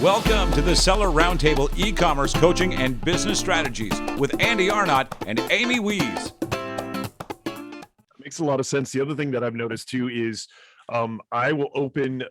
Welcome to the Seller Roundtable e-commerce coaching and business strategies with Andy Arnott and Amy Wees. Makes a lot of sense. The other thing that I've noticed too is I will open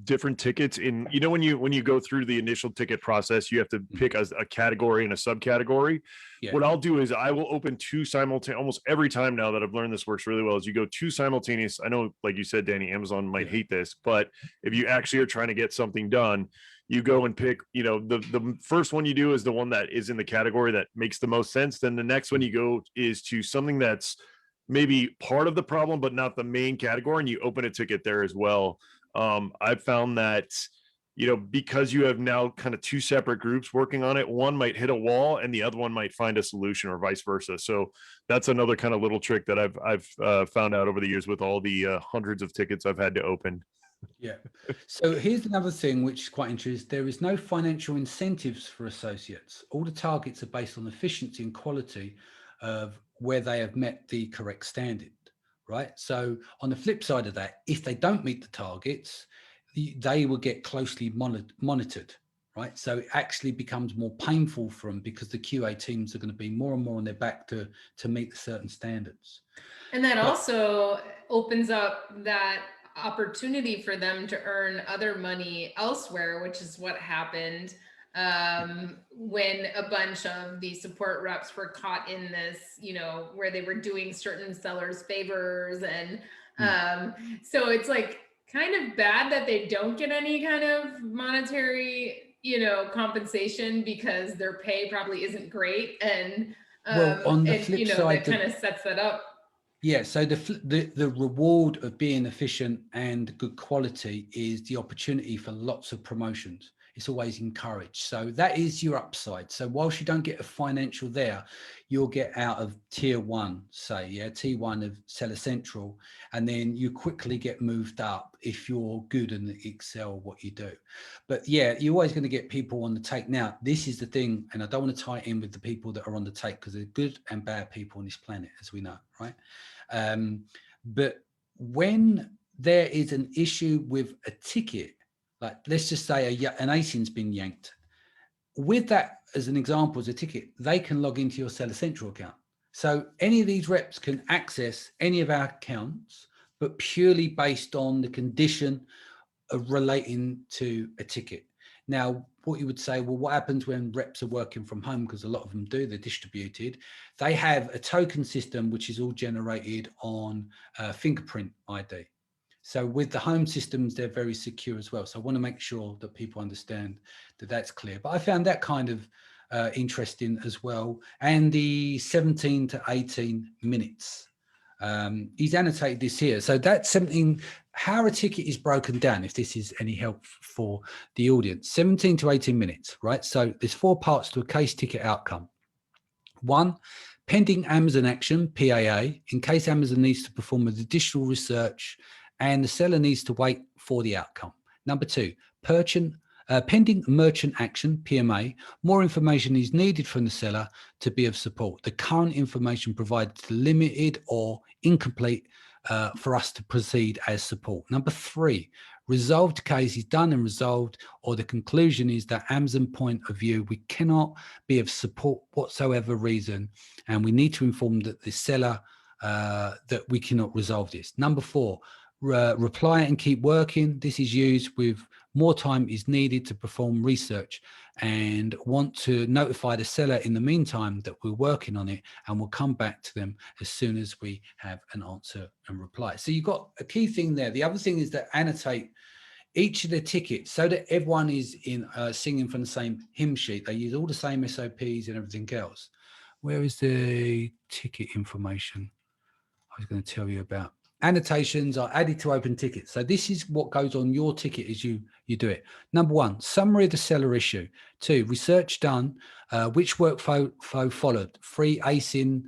different tickets in, when you go through the initial ticket process, you have to pick a category and a subcategory. Yeah. What I'll do is I will open two simultaneous, almost every time now that I've learned this works really well, is you go two simultaneous. I know, like you said, Danny, Amazon might hate this, but if you actually are trying to get something done, you go and pick, the first one you do is the one that is in the category that makes the most sense. Then the next one you go is to something that's maybe part of the problem, but not the main category, and you open a ticket there as well. I've found that, because you have now kind of two separate groups working on it, one might hit a wall and the other one might find a solution, or vice versa. So that's another kind of little trick that I've found out over the years with all the hundreds of tickets I've had to open. Yeah. So here's another thing which is quite interesting. There is no financial incentives for associates. All the targets are based on efficiency and quality of where they have met the correct standard, right? So on the flip side of that, if they don't meet the targets, they will get closely monitored, right? So it actually becomes more painful for them because the QA teams are going to be more and more on their back to meet the certain standards. And that also opens up that opportunity for them to earn other money elsewhere, which is what happened when a bunch of the support reps were caught in this, where they were doing certain sellers favors. And so it's like kind of bad that they don't get any kind of monetary, compensation, because their pay probably isn't great. And, well, on the flip side, that kind of sets that up. Yeah, so the reward of being efficient and good quality is the opportunity for lots of promotions. It's always encouraged. So that is your upside. So whilst you don't get a financial there, you'll get out of tier one, say, T1 of Seller Central, and then you quickly get moved up if you're good and excel what you do. But yeah, you're always going to get people on the take. Now, this is the thing, and I don't want to tie it in with the people that are on the take, because there's good and bad people on this planet, as we know, right? But when there is an issue with a ticket, like let's just say an ASIN's been yanked, with that as an example, as a ticket, they can log into your Seller Central account. So any of these reps can access any of our accounts, but purely based on the condition of relating to a ticket. Now, what you would say, well, what happens when reps are working from home? Because a lot of them do, they're distributed. They have a token system, which is all generated on fingerprint ID. So with the home systems, they're very secure as well. So I want to make sure that people understand that that's clear. But I found that kind of interesting as well. And the 17 to 18 minutes. He's annotated this here. So that's something, how a ticket is broken down, if this is any help for the audience. 17 to 18 minutes, right? So there's 4 parts to a case ticket outcome. 1, pending Amazon action, PAA, in case Amazon needs to perform additional research and the seller needs to wait for the outcome. Number 2, pending merchant action, PMA, more information is needed from the seller to be of support. The current information provided is limited or incomplete for us to proceed as support. Number 3, resolved case is done and resolved, or the conclusion is that Amazon point of view, we cannot be of support whatsoever reason, and we need to inform that the seller that we cannot resolve this. Number 4, reply and keep working. This is used with more time is needed to perform research and want to notify the seller in the meantime that we're working on it and we'll come back to them as soon as we have an answer and reply. So you've got a key thing there. The other thing is that annotate each of the tickets so that everyone is in singing from the same hymn sheet. They use all the same SOPs and everything else. Where is the ticket information I was going to tell you about? Annotations are added to open tickets. So this is what goes on your ticket as you do it. Number 1, summary of the seller issue. 2, research done, which workflow followed. 3, ASIN,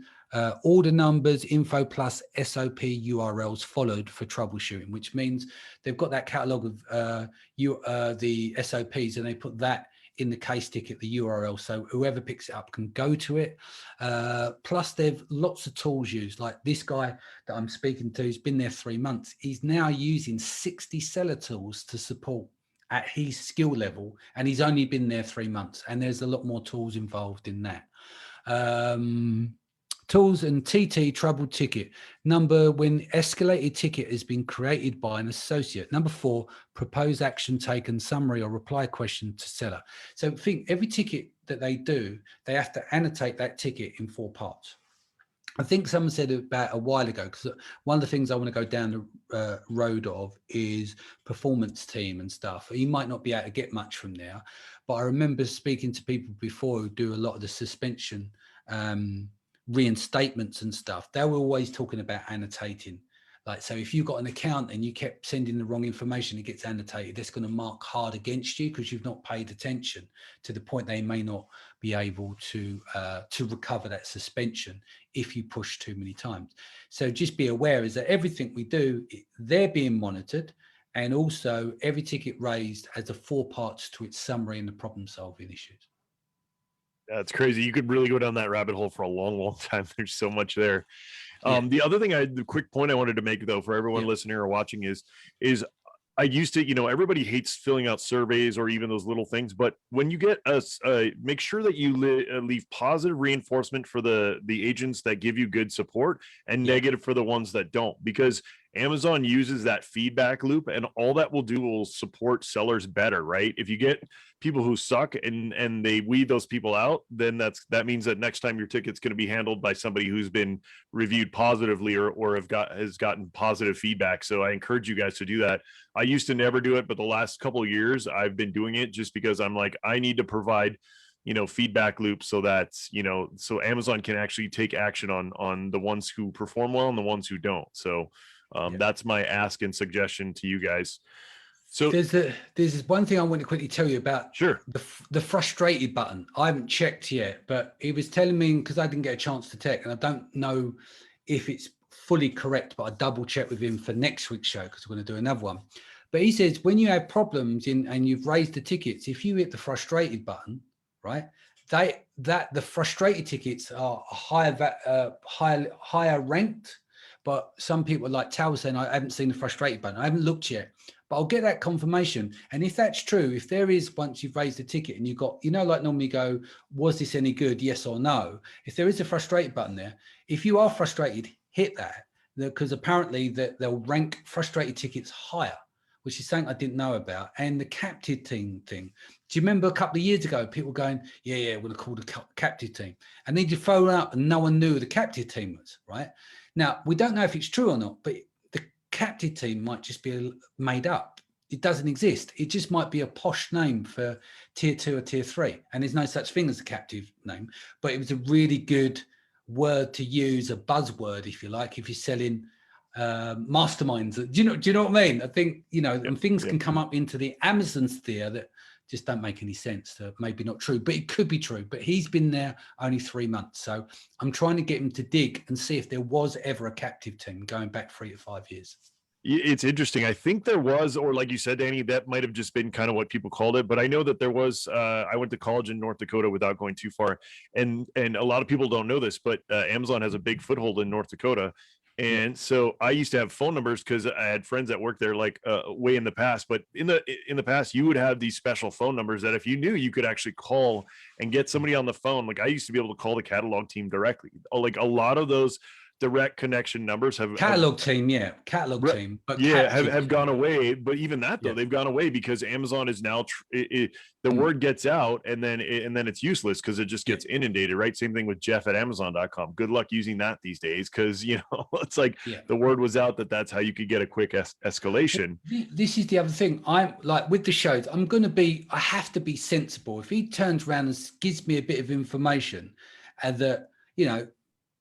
order numbers, info plus SOP URLs followed for troubleshooting, which means they've got that catalog of the SOPs and they put that in the case ticket, the URL, so whoever picks it up can go to it. Plus they've lots of tools used, like this guy that I'm speaking to, who's been there 3 months. He's now using 60 seller tools to support at his skill level, and he's only been there 3 months, and there's a lot more tools involved in that. Tools and TT troubled ticket. Number, when escalated ticket has been created by an associate. Number 4, propose action taken, summary or reply question to seller. So think every ticket that they do, they have to annotate that ticket in 4 parts. I think someone said about a while ago, because one of the things I want to go down the road of is performance team and stuff. You might not be able to get much from there, but I remember speaking to people before who do a lot of the suspension reinstatements and stuff. They were always talking about annotating. Like, so if you've got an account and you kept sending the wrong information, it gets annotated. That's going to mark hard against you because you've not paid attention, to the point they may not be able to recover that suspension if you push too many times. So just be aware is that everything we do, they're being monitored, and also every ticket raised has the 4 parts to its summary and the problem solving issues. That's crazy. You could really go down that rabbit hole for a long, long time. There's so much there. The other thing, the quick point I wanted to make though, for everyone listening or watching is I used to, everybody hates filling out surveys or even those little things, but when you get us, make sure that you leave positive reinforcement for the agents that give you good support, and negative for the ones that don't, because Amazon uses that feedback loop, and all that will do will support sellers better, right? If you get people who suck and they weed those people out, then that means that next time your ticket's going to be handled by somebody who's been reviewed positively or has gotten positive feedback. So I encourage you guys to do that. I used to never do it, but the last couple of years I've been doing it just because I'm like, I need to provide feedback loop so that so Amazon can actually take action on the ones who perform well and the ones who don't. So that's my ask and suggestion to you guys. So there's one thing I want to quickly tell you about. Sure. The frustrated button. I haven't checked yet, but he was telling me, because I didn't get a chance to check, and I don't know if it's fully correct, but I double check with him for next week's show because we're going to do another one. But he says when you have problems and you've raised the tickets, if you hit the frustrated button, right, the frustrated tickets are higher ranked. But some people, like Tal was saying, I haven't seen the frustrated button. I haven't looked yet, but I'll get that confirmation. And if that's true, if there is, once you've raised the ticket and you've got, like normally go, was this any good? Yes or no. If there is a frustrated button there, if you are frustrated, hit that, because apparently they'll rank frustrated tickets higher, which is something I didn't know about. And the captive team thing. Do you remember a couple of years ago, people going, yeah, we're going to call the captive team. And then you phone up and no one knew who the captive team was, right? Now, we don't know if it's true or not, but the captive team might just be made up. It doesn't exist. It just might be a posh name for tier 2 or tier 3. And there's no such thing as a captive name, but it was a really good word to use, a buzzword, if you like, if you're selling masterminds. Do you know what I mean? I think, and things can come up into the Amazon sphere that just don't make any sense. So maybe not true, but it could be true. But he's been there only 3 months. So I'm trying to get him to dig and see if there was ever a captive team going back 3 to 5 years. It's interesting. I think there was, or like you said, Danny, that might have just been kind of what people called it. But I know that there was, I went to college in North Dakota without going too far. And a lot of people don't know this, but Amazon has a big foothold in North Dakota. And so I used to have phone numbers because I had friends that worked there like way in the past. But in the past, you would have these special phone numbers that if you knew, you could actually call and get somebody on the phone. Like I used to be able to call the catalog team directly. Like a lot of those direct connection numbers have catalog team, but have gone away. But even that though, they've gone away because Amazon is now the word gets out and then it's useless because it just gets inundated, right? Same thing with Jeff at Amazon.com. Good luck using that these days because it's like the word was out that's how you could get a quick escalation. This is the other thing. I'm like with the shows, I have to be sensible. If he turns around and gives me a bit of information and that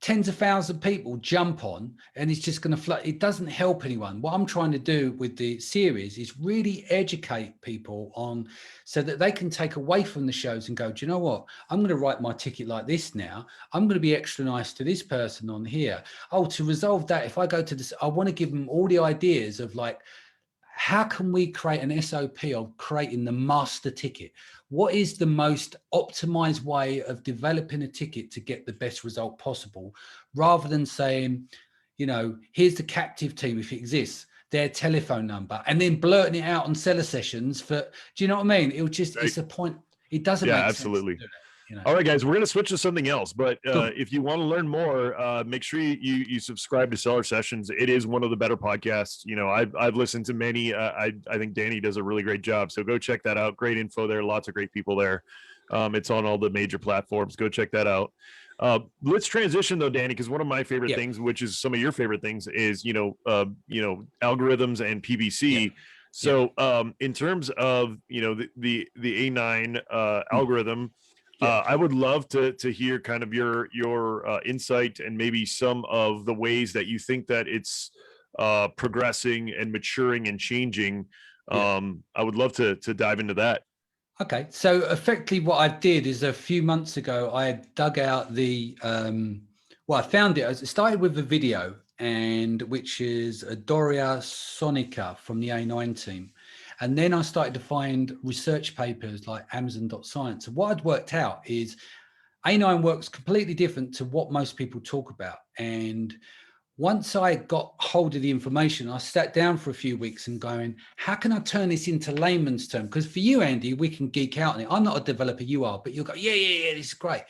tens of thousands of people jump on and it's just going to flood. It doesn't help anyone. What I'm trying to do with the series is really educate people on so that they can take away from the shows and go, do you know what? I'm going to write my ticket like this now. I'm going to be extra nice to this person on here. Oh, to resolve that, if I go to this, I want to give them all the ideas of like, how can we create an SOP of creating the master ticket? What is the most optimized way of developing a ticket to get the best result possible, rather than saying, here's the captive team if it exists. their telephone number and then blurting it out on seller sessions for, do you know what I mean? It was just, it's a point. It doesn't make absolutely. sense to do that. You know? All right, guys, we're going to switch to something else. But Cool. if you want to learn more, make sure you subscribe to Seller Sessions. It is one of the better podcasts. You know, I've listened to many. I think Danny does a really great job. So go check that out. Great info there. Lots of great people there. It's on all the major platforms. Go check that out. Let's transition though, Danny, because one of my favorite things, which is some of your favorite things, is algorithms and PPC. So in terms of the A9 algorithm. I would love to hear kind of your insight and maybe some of the ways that you think that it's progressing and maturing and changing. I would love to dive into that. Okay, so effectively what I did is a few months ago, I dug out the, I found it. It started with a video, and which is a Doria Sonica from the A9 team. And then I started to find research papers like Amazon.science. And what I'd worked out is A9 works completely different to what most people talk about. And once I got hold of the information, I sat down for a few weeks and going, how can I turn this into layman's term? Because for you, Andy, we can geek out on it. I'm not a developer, you are, but you'll go, yeah, this is great.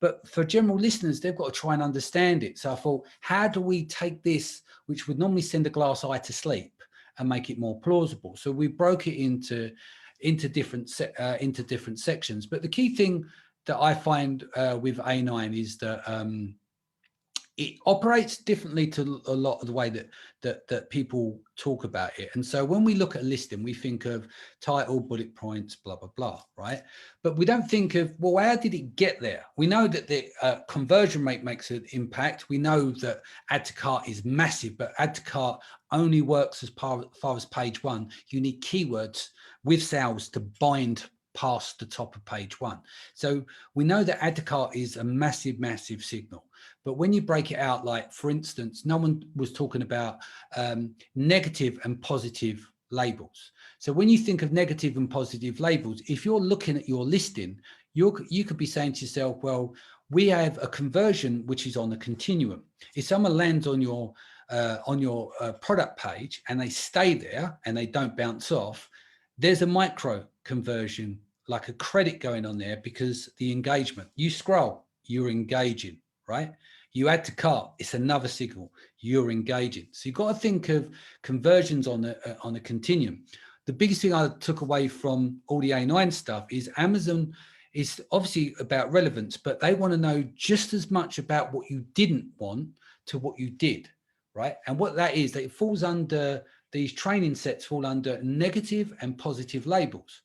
But for general listeners, they've got to try and understand it. So I thought, how do we take this, which would normally send a glass eye to sleep, and make it more plausible? So we broke it into different sections. But the key thing that I find with A9 is that it operates differently to a lot of the way that people talk about it. And so when we look at a listing, we think of title, bullet points, blah, blah, blah, right? But we don't think of, well, how did it get there? We know that the conversion rate makes an impact. We know that add to cart is massive, but add to cart only works as far as page one. You need keywords with sales to bind past the top of page one. So we know that add to cart is a massive signal. But when you break it out, like for instance, no one was talking about negative and positive labels. So when you think of negative and positive labels, if you're looking at your listing, you could be saying to yourself, well, we have a conversion which is on a continuum. If someone lands on your product page and they stay there and they don't bounce off, there's a micro conversion, like a credit going on there, because the engagement, you scroll, you're engaging, right? You add to cart, it's another signal, you're engaging. So you've got to think of conversions on a continuum. The biggest thing I took away from all the A9 stuff is Amazon is obviously about relevance, but they want to know just as much about what you didn't want to what you did, right? And what that is, that it falls under, these training sets fall under negative and positive labels.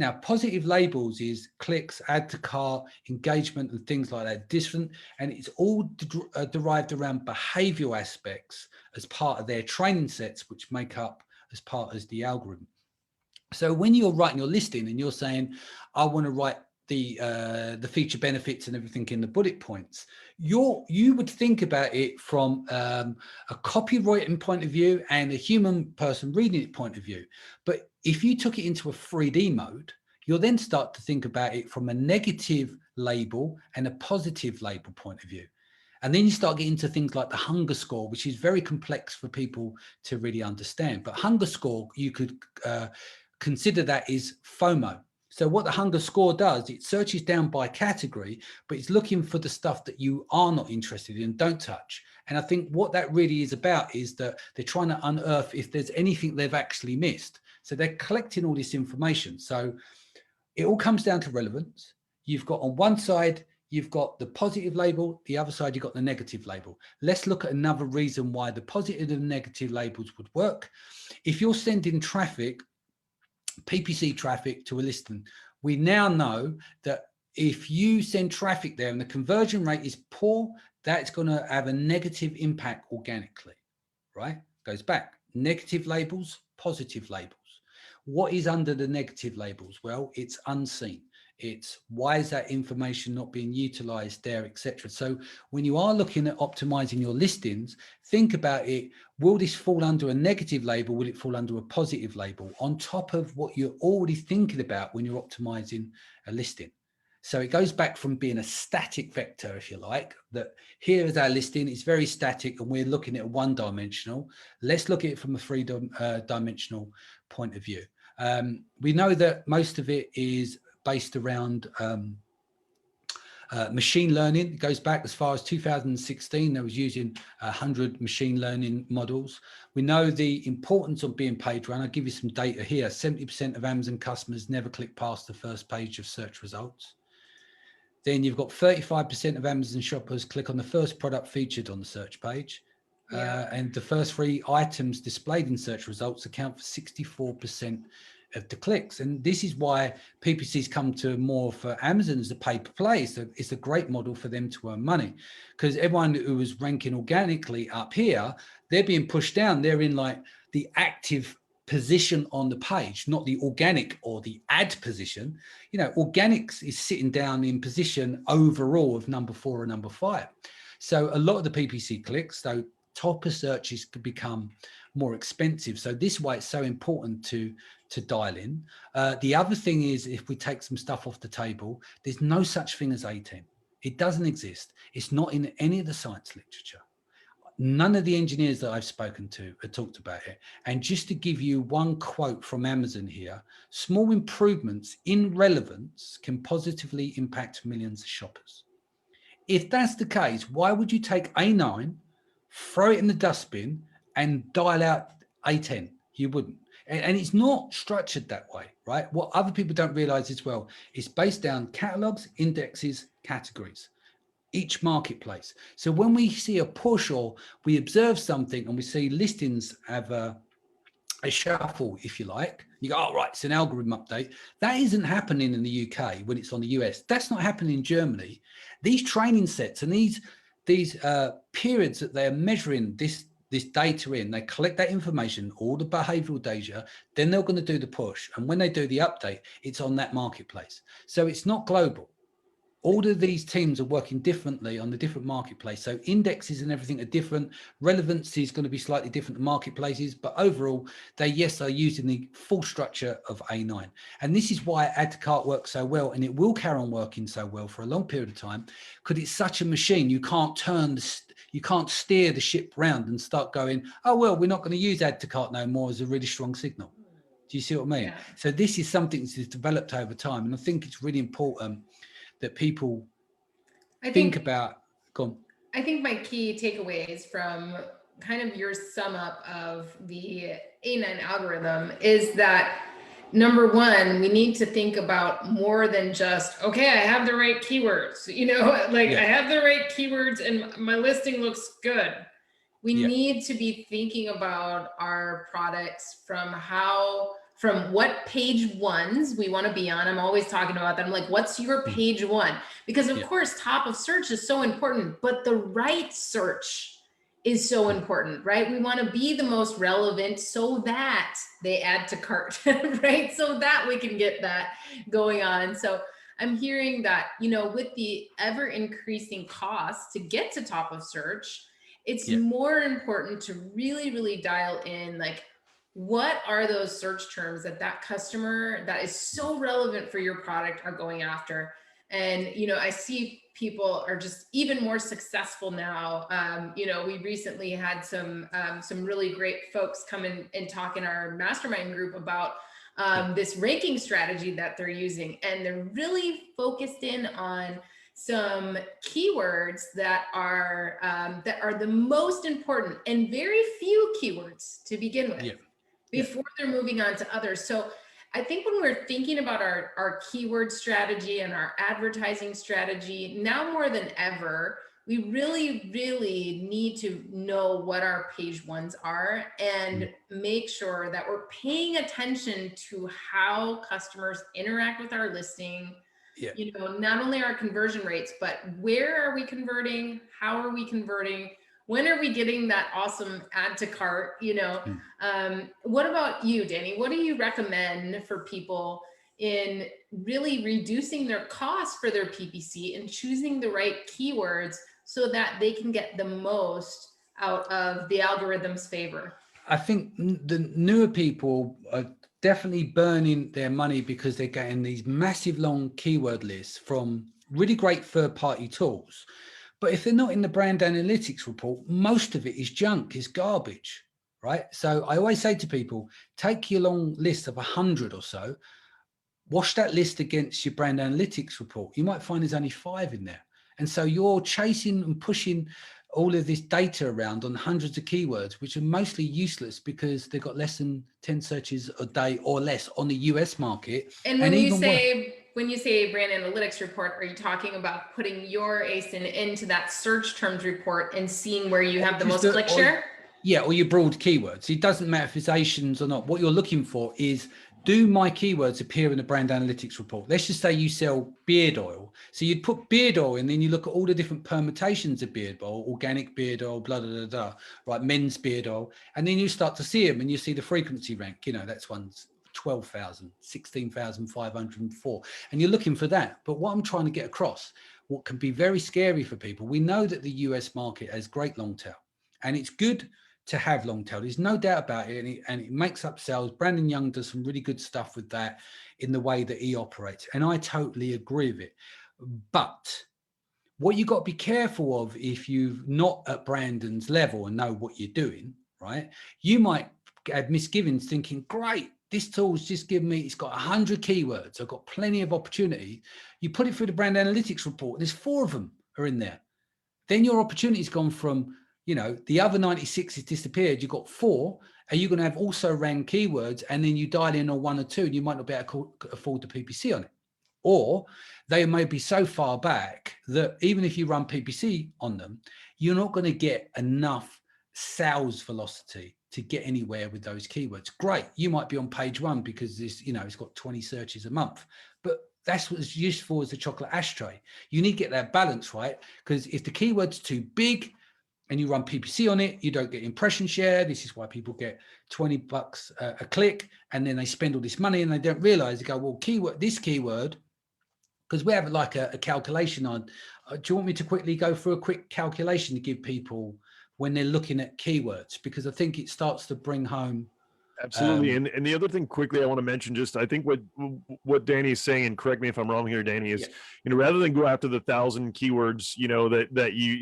Now, positive labels is clicks, add to cart, engagement, and things like that, different, and it's all derived around behavioral aspects as part of their training sets, which make up as part of the algorithm. So when you're writing your listing and you're saying, I want to write the feature benefits and everything in the bullet points, you would think about it from a copywriting point of view and a human person reading it point of view. But if you took it into a 3D mode, you'll then start to think about it from a negative label and a positive label point of view. And then you start getting into things like the hunger score, which is very complex for people to really understand. But hunger score, you could consider that is FOMO. So what the hunger score does, it searches down by category, but it's looking for the stuff that you are not interested in, don't touch. And I think what that really is about is that they're trying to unearth if there's anything they've actually missed. So they're collecting all this information. So it all comes down to relevance. You've got on one side, you've got the positive label, the other side, you've got the negative label. Let's look at another reason why the positive and negative labels would work. If you're sending traffic, PPC traffic to a listing, we now know that if you send traffic there and the conversion rate is poor, that's going to have a negative impact organically, right? Goes back, negative labels, positive labels. What is under the negative labels? Well, it's unseen. It's why is that information not being utilized there, etc. So when you are looking at optimizing your listings, think about it. Will this fall under a negative label? Will it fall under a positive label on top of what you're already thinking about when you're optimizing a listing? So it goes back from being a static vector, if you like, that here is our listing, it's very static and we're looking at one dimensional. Let's look at it from a three-dimensional point of view. We know that most of it is based around machine learning. It goes back as far as 2016. They was using 100 machine learning models. We know the importance of being page run. I'll give you some data here. 70% of Amazon customers never click past the first page of search results. Then you've got 35% of Amazon shoppers click on the first product featured on the search page. And the first 3 items displayed in search results account for 64% of the clicks. And this is why PPCs come to more for Amazon as a pay-per-play. So it's a great model for them to earn money, because everyone who was ranking organically up here, they're being pushed down. They're in like the active position on the page, not the organic or the ad position. You know, organics is sitting down in position overall of number 4 and number 5. So a lot of the PPC clicks, though, top of searches could become more expensive. So this is why it's so important to dial in. The other thing is, if we take some stuff off the table, there's no such thing as A10. It doesn't exist. It's not in any of the science literature. None of the engineers that I've spoken to have talked about it. And just to give you one quote from Amazon here, small improvements in relevance can positively impact millions of shoppers. If that's the case, why would you take A9, throw it in the dustbin and dial out A10? You wouldn't. And it's not structured that way, right? What other people don't realize as well, it's based down catalogs, indexes, categories, each marketplace. So when we see a push or we observe something and we see listings have a shuffle, if you like, you go, oh, right, it's an algorithm update. That isn't happening in the UK when it's on the US. That's not happening in Germany. These training sets and these periods that they're measuring this data in, they collect that information, all the behavioral data, then they're going to do the push. And when they do the update, it's on that marketplace. So it's not global. All of these teams are working differently on the different marketplace. So indexes and everything are different. Relevancy is going to be slightly different to marketplaces, but overall, they are using the full structure of A9. And this is why add to cart works so well, and it will carry on working so well for a long period of time, because it's such a machine. You can't steer the ship round and start going, oh, well, we're not going to use add to cart no more as a really strong signal. Do you see what I mean? Yeah. So this is something that's developed over time. And I think it's really important that people think about. Go on. I think my key takeaways from kind of your sum up of the A9 algorithm is that, number one, we need to think about more than just, okay, I have the right keywords, I have the right keywords and my listing looks good. We need to be thinking about our products from what page ones we want to be on. I'm always talking about that. I'm like, what's your page one? Because of course, top of search is so important, but the right search is so important, right? We want to be the most relevant so that they add to cart, right? So that we can get that going on. So I'm hearing that, with the ever increasing cost to get to top of search, it's more important to really, really dial in, like, what are those search terms that customer that is so relevant for your product are going after? And, I see people are just even more successful now. We recently had some really great folks come in and talk in our mastermind group about this ranking strategy that they're using. And they're really focused in on some keywords that are the most important, and very few keywords to begin with. Before they're moving on to others. So I think when we're thinking about our keyword strategy and our advertising strategy, now more than ever, we really, really need to know what our page ones are and make sure that we're paying attention to how customers interact with our listing. Not only our conversion rates, but where are we converting? How are we converting? When are we getting that awesome add to cart? What about you, Danny? What do you recommend for people in really reducing their costs for their PPC and choosing the right keywords so that they can get the most out of the algorithm's favor? I think the newer people definitely burning their money because they're getting these massive long keyword lists from really great third-party tools. But if they're not in the brand analytics report, most of it is junk, is garbage, right? So I always say to people, take your long list of 100 or so, wash that list against your brand analytics report. You might find there's only 5 in there. And so you're chasing and pushing all of this data around on hundreds of keywords, which are mostly useless because they've got less than 10 searches a day or less on the US market. And when you say brand analytics report, are you talking about putting your ASIN into that search terms report and seeing where you have the most click share? Yeah, or your broad keywords. It doesn't matter if it's Asians or not. What you're looking for is, do my keywords appear in the brand analytics report? Let's just say you sell beard oil. So you'd put beard oil and then you look at all the different permutations of beard oil, organic beard oil, blah, blah, blah, blah, right? Men's beard oil. And then you start to see them and you see the frequency rank, you know, that's one's 12,000, 16,504. And you're looking for that. But what I'm trying to get across, what can be very scary for people, we know that the US market has great long tail and it's good to have long tail. There's no doubt about it. And it makes up sales. Brandon Young does some really good stuff with that in the way that he operates. And I totally agree with it. But what you got to be careful of, if you're not at Brandon's level and know what you're doing, right? You might have misgivings thinking, great, this tool's just given me, it's got 100 keywords. I've got plenty of opportunity. You put it through the brand analytics report. There's 4 of them are in there. Then your opportunity's gone from, you know, the other 96 has disappeared. You've got 4, and you're going to have also ran keywords, and then you dial in on 1 or 2, and you might not be able to afford the PPC on it. Or they may be so far back that even if you run PPC on them, you're not going to get enough sales velocity to get anywhere with those keywords. Great, you might be on page 1 because this, you know, it's got 20 searches a month, but that's what's useful as a chocolate ashtray. You need to get that balance right, because if the keyword's too big and you run PPC on it, you don't get impression share. This is why people get $20 a click, and then they spend all this money and they don't realize. They go, well, this keyword, because we have like a calculation on. Do you want me to quickly go through a quick calculation to give people when they're looking at keywords? Because I think it starts to bring home. Absolutely. And the other thing quickly I want to mention, just I think what Danny is saying, and correct me if I'm wrong here, Danny, is, you know, rather than go after the 1,000 keywords, you know, that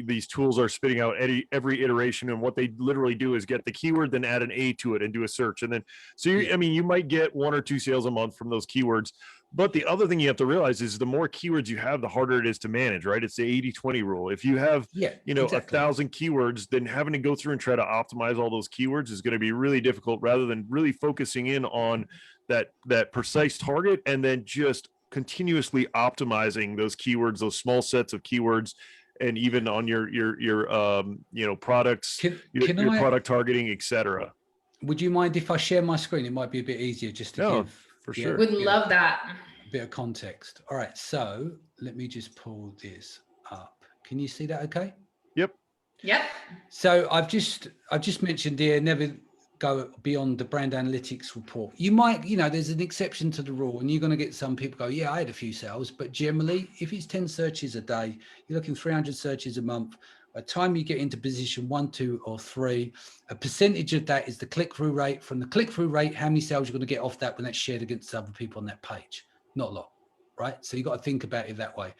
these tools are spitting out every iteration, and what they literally do is get the keyword, then add an A to it and do a search. And then, so I mean, you might get 1 or 2 sales a month from those keywords. But the other thing you have to realize is the more keywords you have, the harder it is to manage, right? It's the 80-20 rule. If you have, you know, exactly 1,000 keywords, then having to go through and try to optimize all those keywords is going to be really difficult, rather than really focusing in on that precise target and then just continuously optimizing those keywords, those small sets of keywords, and even on your you know, products, your product targeting, etc. Would you mind if I share my screen? It might be a bit easier just to give. For sure. Would love that. A bit of context. All right. So let me just pull this up. Can you see that okay? Yep. So I've just mentioned here, never go beyond the brand analytics report. You might, you know, there's an exception to the rule, and you're going to get some people go, yeah, I had a few sales, but generally if it's 10 searches a day, you're looking 300 searches a month. By the time you get into position 1, 2, or 3, a percentage of that is the click-through rate. From the click-through rate, how many sales you're going to get off that when that's shared against other people on that page? Not a lot, right? So you've got to think about it that way.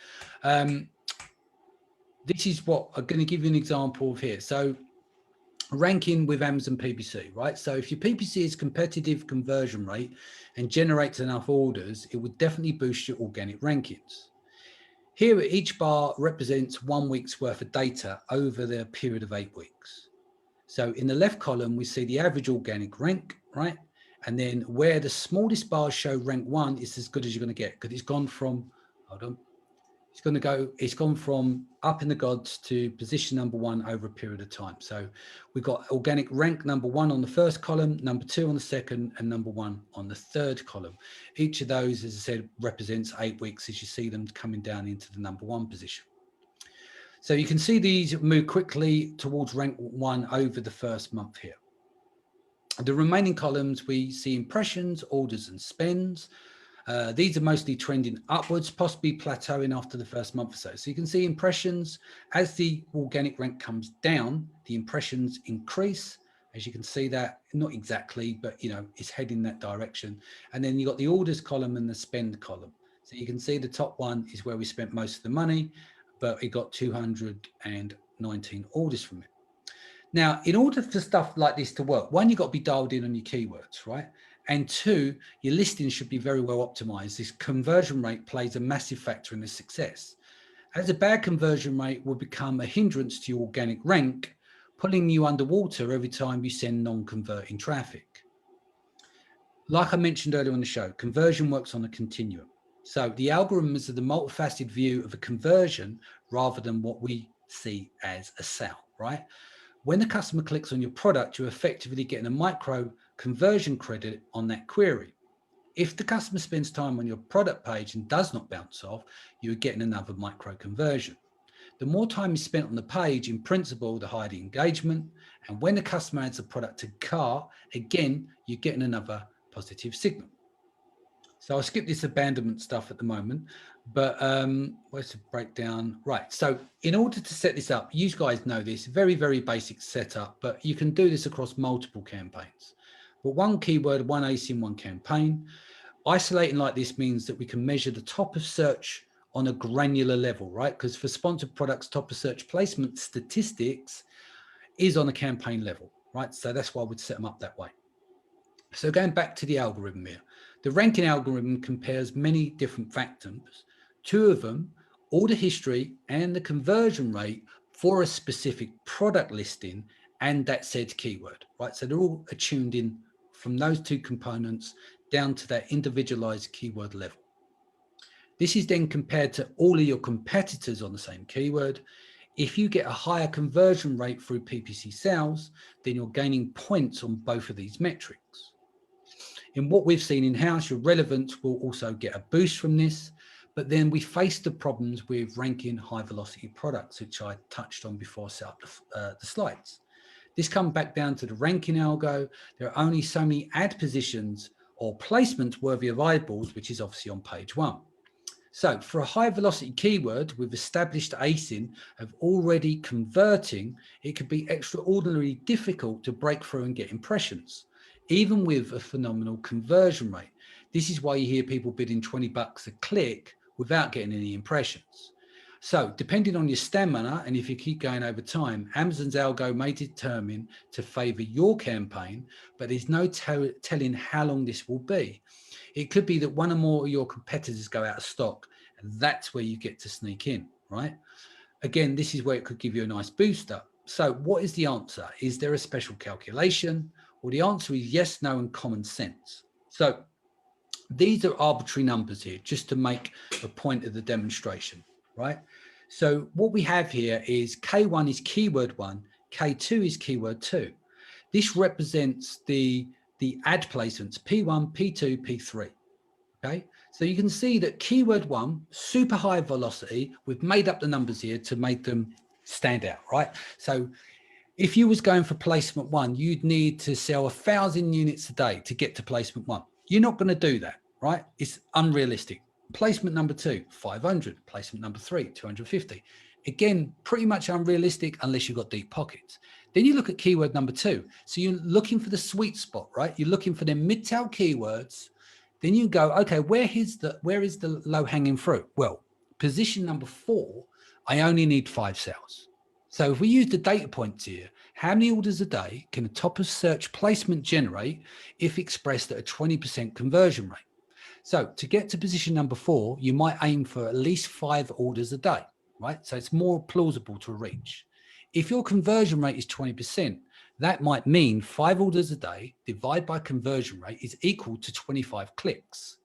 This is what I'm going to give you an example of here. So ranking with Amazon PPC, right? So if your PPC is competitive conversion rate and generates enough orders, it would definitely boost your organic rankings. Here, each bar represents 1 week's worth of data over the period of 8 weeks. So in the left column, we see the average organic rank, right? And then where the smallest bars show rank 1 is as good as you're going to get, because it's gone from, hold on, it's gone from up in the gods to position number 1 over a period of time. So we've got organic rank number 1 on the first column, number 2 on the second, and number 1 on the third column. Each of those, as I said, represents 8 weeks as you see them coming down into the number 1 position. So you can see these move quickly towards rank 1 over the first month here. The remaining columns, we see impressions, orders, and spends. These are mostly trending upwards, possibly plateauing after the first month or so. So you can see impressions, as the organic rank comes down, the impressions increase, As you can see that, not exactly, but you know, it's heading that direction. And then you got the orders column and the spend column. So you can see the top one is where we spent most of the money, but it got 219 orders from it. Now, in order for stuff like this to work, one, you've got to be dialed in on your keywords, right? And two, your listing should be very well optimized. This conversion rate plays a massive factor in the success. As a bad conversion rate will become a hindrance to your organic rank, pulling you underwater every time you send non-converting traffic. Like I mentioned earlier on the show, conversion works on a continuum. So the algorithm is the multifaceted view of a conversion rather than what we see as a sale, right? When the customer clicks on your product, you're effectively getting a micro conversion credit on that query. If the customer spends time on your product page and does not bounce off, you're getting another micro conversion. The more time is spent on the page, in principle, the higher the engagement. And when the customer adds the product to cart, again, you're getting another positive signal. So I'll skip this abandonment stuff at the moment, but where's the breakdown? Right. So in order to set this up, you guys know this, very, very basic setup, but you can do this across multiple campaigns. But one keyword, one ASIN, one campaign. Isolating like this means that we can measure the top of search on a granular level, right? Because for sponsored products, top of search placement statistics is on a campaign level, right? So that's why we'd set them up that way. So going back to the algorithm here, the ranking algorithm compares many different factors. Two of them, order history and the conversion rate for a specific product listing and that said keyword, right? So they're all attuned in from those two components down to that individualized keyword level. This is then compared to all of your competitors on the same keyword. If you get a higher conversion rate through PPC sales, then you're gaining points on both of these metrics. In what we've seen in-house, your relevance will also get a boost from this, but then we face the problems with ranking high velocity products, which I touched on before I set up the slides. This comes back down to the ranking algo. There are only so many ad positions or placements worthy of eyeballs, which is obviously on page one. So for a high velocity keyword with established ASIN of already converting, it could be extraordinarily difficult to break through and get impressions, even with a phenomenal conversion rate. This is why you hear people bidding $20 a click without getting any impressions. So depending on your stamina and if you keep going over time, Amazon's algo may determine to favor your campaign, but there's no telling how long this will be. It could be that one or more of your competitors go out of stock, and that's where you get to sneak in, right? Again, this is where it could give you a nice booster. So what is the answer? Is there a special calculation? Well, the answer is yes, no, and common sense. So these are arbitrary numbers here, just to make a point of the demonstration, right? So what we have here is K1 is keyword 1, K2 is keyword 2. This represents the ad placements, P1, P2, P3, okay? So you can see that keyword 1, super high velocity. We've made up the numbers here to make them stand out, right? So if you was going for placement 1, you'd need to sell 1,000 units a day to get to placement 1. You're not going to do that, right? It's unrealistic. Placement number 2, 500. Placement number 3, 250. Again, pretty much unrealistic unless you've got deep pockets. Then you look at keyword number 2. So you're looking for the sweet spot, right? You're looking for the mid-tail keywords. Then you go, okay, where is the low-hanging fruit? Well, position number 4, I only need 5 sales. So if we use the data points here, how many orders a day can a top of search placement generate if expressed at a 20% conversion rate? So to get to position number 4, you might aim for at least 5 orders a day, right? So it's more plausible to reach. If your conversion rate is 20%, that might mean 5 orders a day divided by conversion rate is equal to 25 clicks.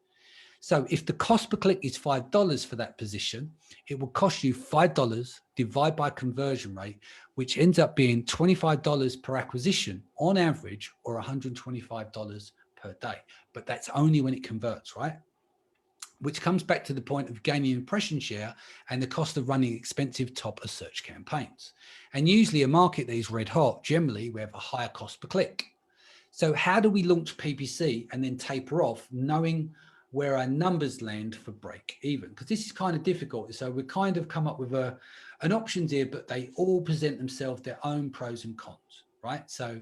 So if the cost per click is $5 for that position, it will cost you $5 divided by conversion rate, which ends up being $25 per acquisition on average, or $125 per day. But that's only when it converts, right? Which comes back to the point of gaining impression share and the cost of running expensive top of search campaigns. And usually a market that is red hot, generally we have a higher cost per click. So how do we launch PPC and then taper off, knowing where our numbers land for break even? Because this is kind of difficult. So we kind of come up with an options here, but they all present themselves their own pros and cons, right? So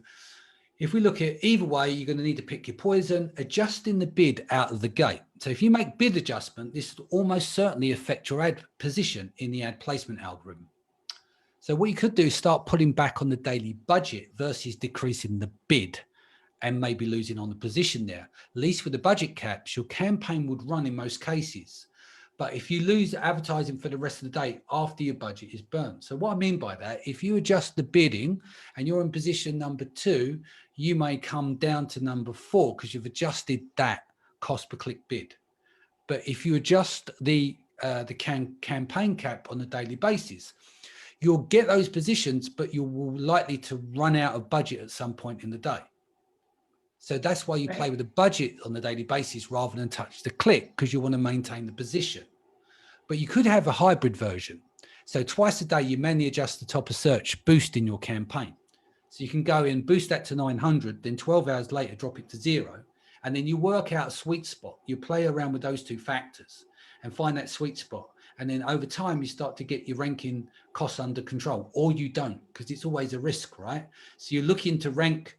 if we look at either way, you're going to need to pick your poison, adjusting the bid out of the gate. So if you make bid adjustment, this will almost certainly affect your ad position in the ad placement algorithm. So what you could do is start pulling back on the daily budget versus decreasing the bid and maybe losing on the position there. At least with the budget caps, your campaign would run in most cases. But if you lose advertising for the rest of the day after your budget is burnt. So what I mean by that, if you adjust the bidding and you're in position number 2, you may come down to number 4 because you've adjusted that cost per click bid. But if you adjust the campaign cap on a daily basis, you'll get those positions, but you will likely to run out of budget at some point in the day. So that's why you play with the budget on a daily basis rather than touch the click, because you want to maintain the position. But you could have a hybrid version. So twice a day, you manually adjust the top of search, boosting your campaign. So you can go in, boost that to 900, then 12 hours later, drop it to 0. And then you work out a sweet spot. You play around with those 2 factors and find that sweet spot. And then over time, you start to get your ranking costs under control, or you don't, because it's always a risk, right? So you're looking to rank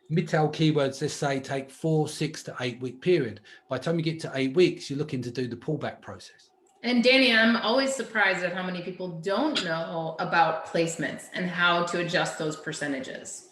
mid-tail keywords, let's say, take 4, 6 to 8 week period. By the time you get to 8 weeks, you're looking to do the pullback process. And Danny, I'm always surprised at how many people don't know about placements and how to adjust those percentages.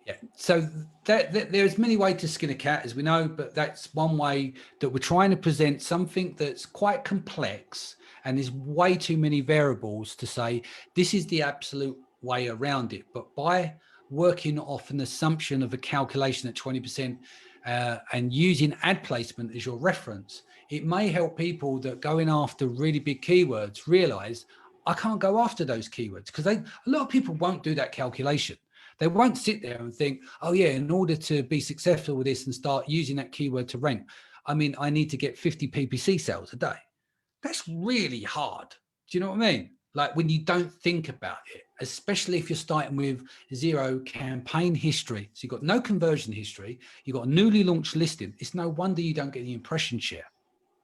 Yeah. So there's many ways to skin a cat, as we know, but that's one way that we're trying to present something that's quite complex and there's way too many variables to say this is the absolute way around it. But by working off an assumption of a calculation at 20% and using ad placement as your reference, it may help people that going after really big keywords realize I can't go after those keywords, because a lot of people won't do that calculation. They won't sit there and think, oh yeah, in order to be successful with this and start using that keyword to rank, I mean, I need to get 50 PPC sales a day. That's really hard. Do you know what I mean? Like when you don't think about it, especially if you're starting with 0 campaign history. So you've got no conversion history. You've got a newly launched listing. It's no wonder you don't get the impression share.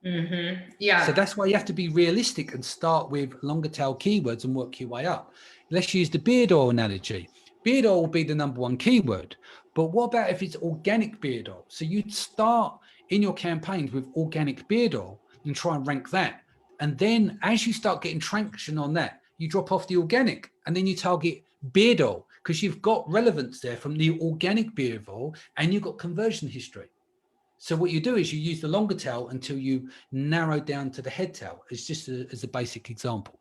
Mm-hmm. Yeah. So that's why you have to be realistic and start with longer tail keywords and work your way up. Let's use the beard oil analogy. Beard oil will be the number 1 keyword, but what about if it's organic beard oil? So you'd start in your campaigns with organic beard oil and try and rank that. And then as you start getting traction on that, you drop off the organic and then you target beard oil because you've got relevance there from the organic beard oil and you've got conversion history. So what you do is you use the longer tail until you narrow down to the head tail. It's just as a basic example.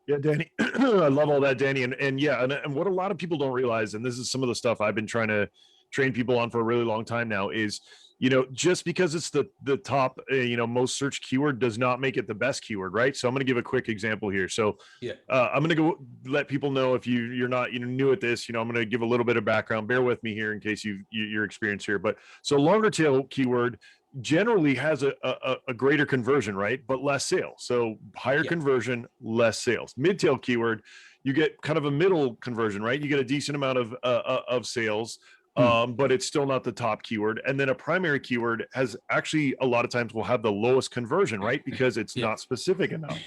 Yeah, Danny, I love all that, Danny. And yeah, and what a lot of people don't realize, and this is some of the stuff I've been trying to train people on for a really long time now, is, you know, just because it's the top, most search keyword does not make it the best keyword, right? So I'm going to give a quick example here. So yeah, I'm going to go let people know if you're not new at this, I'm going to give a little bit of background. Bear with me here in case your experience here. But so longer tail keyword generally has a greater conversion, right? But less sales. So higher conversion, less sales. Mid-tail keyword, you get kind of a middle conversion, right? You get a decent amount of sales, but it's still not the top keyword. And then a primary keyword has actually a lot of times will have the lowest conversion, right? Because it's not specific enough.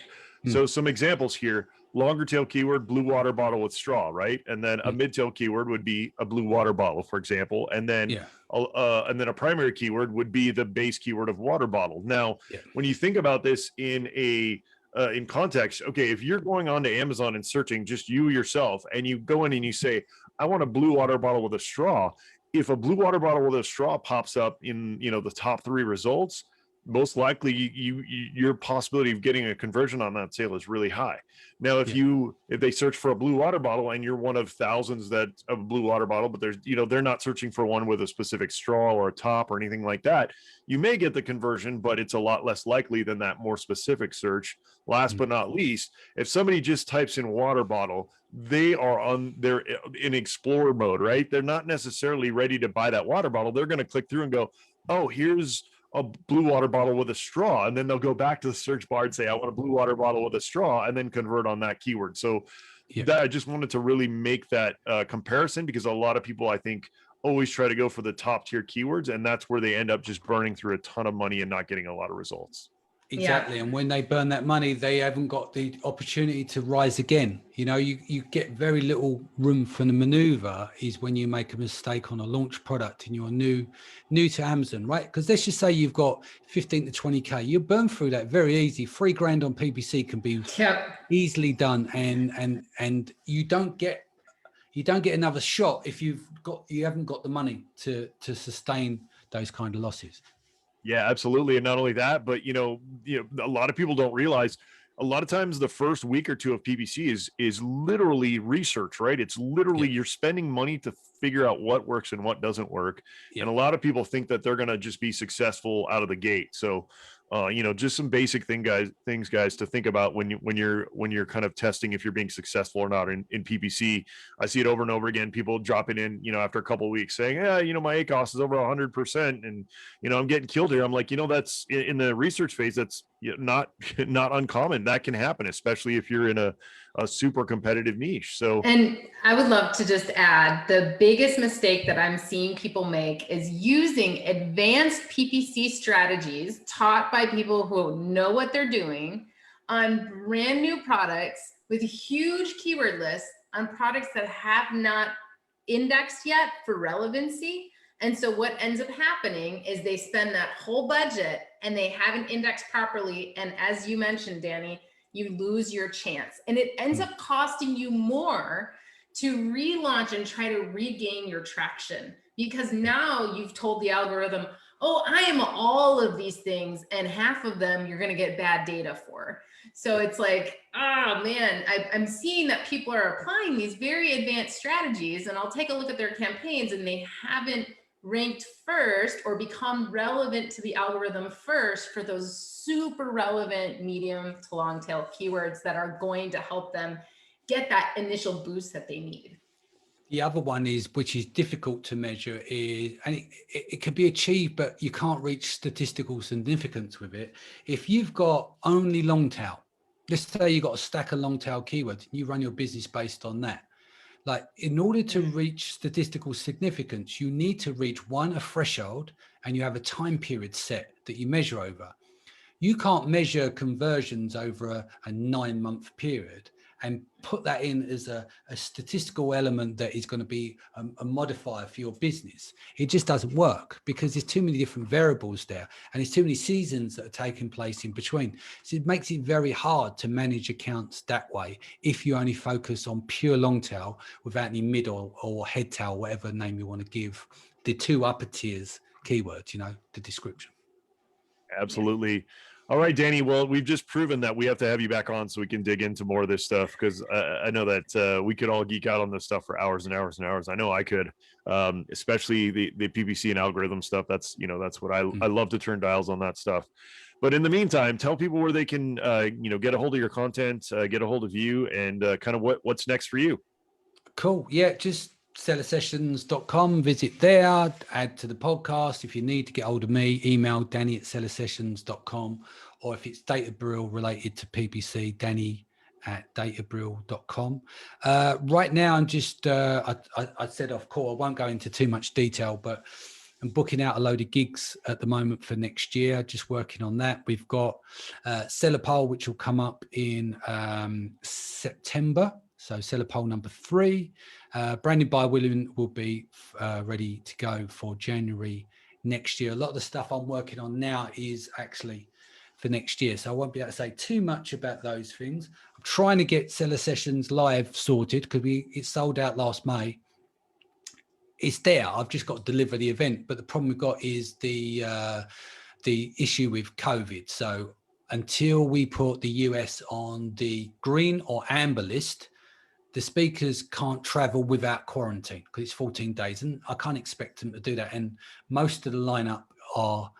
So some examples here: longer tail keyword, blue water bottle with straw, right? And then a mid-tail keyword would be a blue water bottle, for example. And then a primary keyword would be the base keyword of water bottle. Now, when you think about this in context, okay, if you're going on to Amazon and searching just you yourself, and you go in and you say, I want a blue water bottle with a straw. If a blue water bottle with a straw pops up in, the top 3 results, most likely your possibility of getting a conversion on that sale is really high. Now, if they search for a blue water bottle and you're one of thousands that of a blue water bottle, but there's, they're not searching for one with a specific straw or a top or anything like that, you may get the conversion, but it's a lot less likely than that more specific search. Last but not least, if somebody just types in water bottle, they're in explorer mode, right? They're not necessarily ready to buy that water bottle. They're going to click through and go, oh, here's a blue water bottle with a straw, and then they'll go back to the search bar and say, I want a blue water bottle with a straw, and then convert on that keyword. So that, I just wanted to really make that comparison, because a lot of people, I think, always try to go for the top tier keywords, and that's where they end up just burning through a ton of money and not getting a lot of results. Exactly. And when they burn that money, they haven't got the opportunity to rise again. You know, you get very little room for the maneuver is when you make a mistake on a launch product and you're new to Amazon, right? Because let's just say you've got 15 to 20K, you burn through that very easy. $3,000 on PPC can be easily done. And you don't get another shot if you haven't got the money to sustain those kind of losses. Yeah, absolutely. And not only that, but a lot of people don't realize a lot of times the first week or two of PPC is literally research, right? It's literally you're spending money to figure out what works and what doesn't work. And a lot of people think that they're going to just be successful out of the gate. So just some basic things guys to think about when you're kind of testing if you're being successful or not in PPC. I see it over and over again, people dropping in, after a couple of weeks saying, my ACOS is over 100% and, I'm getting killed here. I'm like, that's in the research phase. That's not uncommon. That can happen, especially if you're in a super competitive niche. So, and I would love to just add, the biggest mistake that I'm seeing people make is using advanced PPC strategies taught by people who know what they're doing on brand new products with huge keyword lists on products that have not indexed yet for relevancy. And so what ends up happening is they spend that whole budget and they haven't indexed properly. And as you mentioned, Danny, you lose your chance. And it ends up costing you more to relaunch and try to regain your traction, because now you've told the algorithm, oh, I am all of these things, and half of them you're going to get bad data for. So it's like, oh man, I'm seeing that people are applying these very advanced strategies, and I'll take a look at their campaigns and they haven't ranked first or become relevant to the algorithm first for those super relevant medium to long tail keywords that are going to help them get that initial boost that they need. The other one is, which is difficult to measure, is, and it can be achieved, but you can't reach statistical significance with it. If you've got only long tail, let's say you've got a stack of long tail keywords, you run your business based on that. Like, in order to reach statistical significance, you need to reach a threshold, and you have a time period set that you measure over. You can't measure conversions over a 9-month period and put that in as a statistical element that is going to be a modifier for your business. It just doesn't work because there's too many different variables there, and there's too many seasons that are taking place in between. So it makes it very hard to manage accounts that way if you only focus on pure long tail without any middle or head tail, whatever name you want to give the two upper tiers keywords, the description. Absolutely. All right, Danny. Well, we've just proven that we have to have you back on so we can dig into more of this stuff, because I know that we could all geek out on this stuff for hours and hours and hours. I know I could, especially the PPC and algorithm stuff. That's what I love to turn dials on that stuff. But in the meantime, tell people where they can get a hold of your content, get a hold of you, and kind of what's next for you. Cool. Yeah, just sellersessions.com, visit there, add to the podcast. If you need to get hold of me, email danny@sellersessions.com, or if it's Databril related to PPC, danny@databril.com. Right now, I'm just, I said off call, I won't go into too much detail, but I'm booking out a load of gigs at the moment for next year, just working on that. We've got Seller Poll, which will come up in September. So Seller Poll number 3, Branded by William will be ready to go for January next year. A lot of the stuff I'm working on now is actually for next year, so I won't be able to say too much about those things. I'm trying to get Seller Sessions Live sorted because it sold out last May. It's there. I've just got to deliver the event, but the problem we've got is the issue with COVID. So until we put the US on the green or amber list, the speakers can't travel without quarantine because it's 14 days, and I can't expect them to do that. And most of the lineup are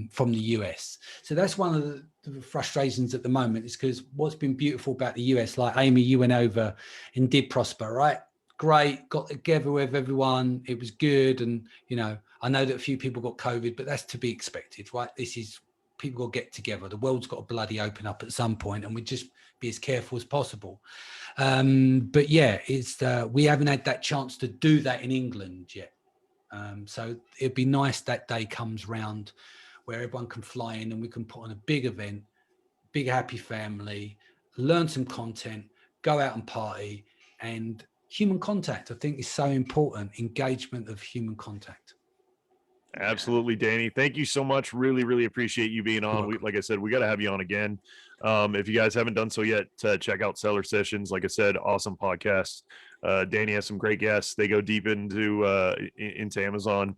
from the US. So that's one of the frustrations at the moment, is because what's been beautiful about the US, like Amy, you went over and did Prosper, right? Great, got together with everyone. It was good. And, I know that a few people got COVID, but that's to be expected, right? This is, people got to get together. The world's got to bloody open up at some point, and we just be as careful as possible. But yeah, it's we haven't had that chance to do that in England yet. So it'd be nice that day comes round where everyone can fly in and we can put on a big event, big happy family, learn some content, go out and party, and human contact, I think, is so important. Engagement of human contact. Absolutely, Danny. Thank you so much. Really, really appreciate you being on. Like I said, we got to have you on again. If you guys haven't done so yet, check out Seller Sessions. Like I said, awesome podcast. Danny has some great guests. They go deep into Amazon.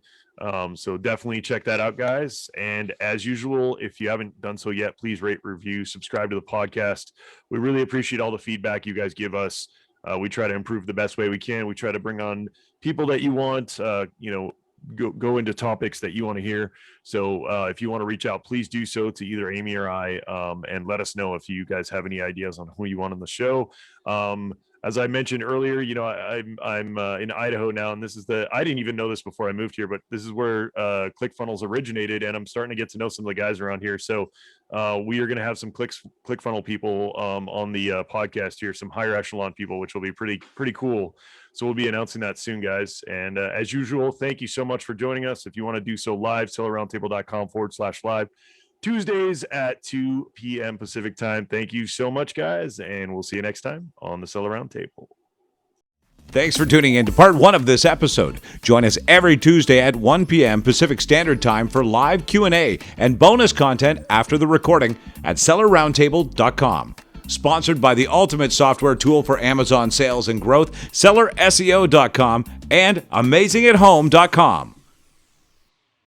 So definitely check that out, guys. And as usual, if you haven't done so yet, please rate, review, subscribe to the podcast. We really appreciate all the feedback you guys give us. We try to improve the best way we can. We try to bring on people that you want, go into topics that you want to hear. So if you want to reach out, please do so to either Amy or I, and let us know if you guys have any ideas on who you want on the show. As I mentioned earlier, I'm in Idaho now, and I didn't even know this before I moved here, but this is where ClickFunnels originated, and I'm starting to get to know some of the guys around here. So we are going to have some ClickFunnel people on the podcast here, some higher echelon people, which will be pretty cool. So we'll be announcing that soon, guys. And as usual, thank you so much for joining us. If you want to do so live, sellerroundtable.com/live. Tuesdays at 2 p.m. Pacific time. Thank you so much, guys, and we'll see you next time on the Seller Roundtable. Thanks for tuning in to part 1 of this episode. Join us every Tuesday at 1 p.m. Pacific Standard Time for live Q&A and bonus content after the recording at sellerroundtable.com. Sponsored by the ultimate software tool for Amazon sales and growth, sellerseo.com and amazingathome.com.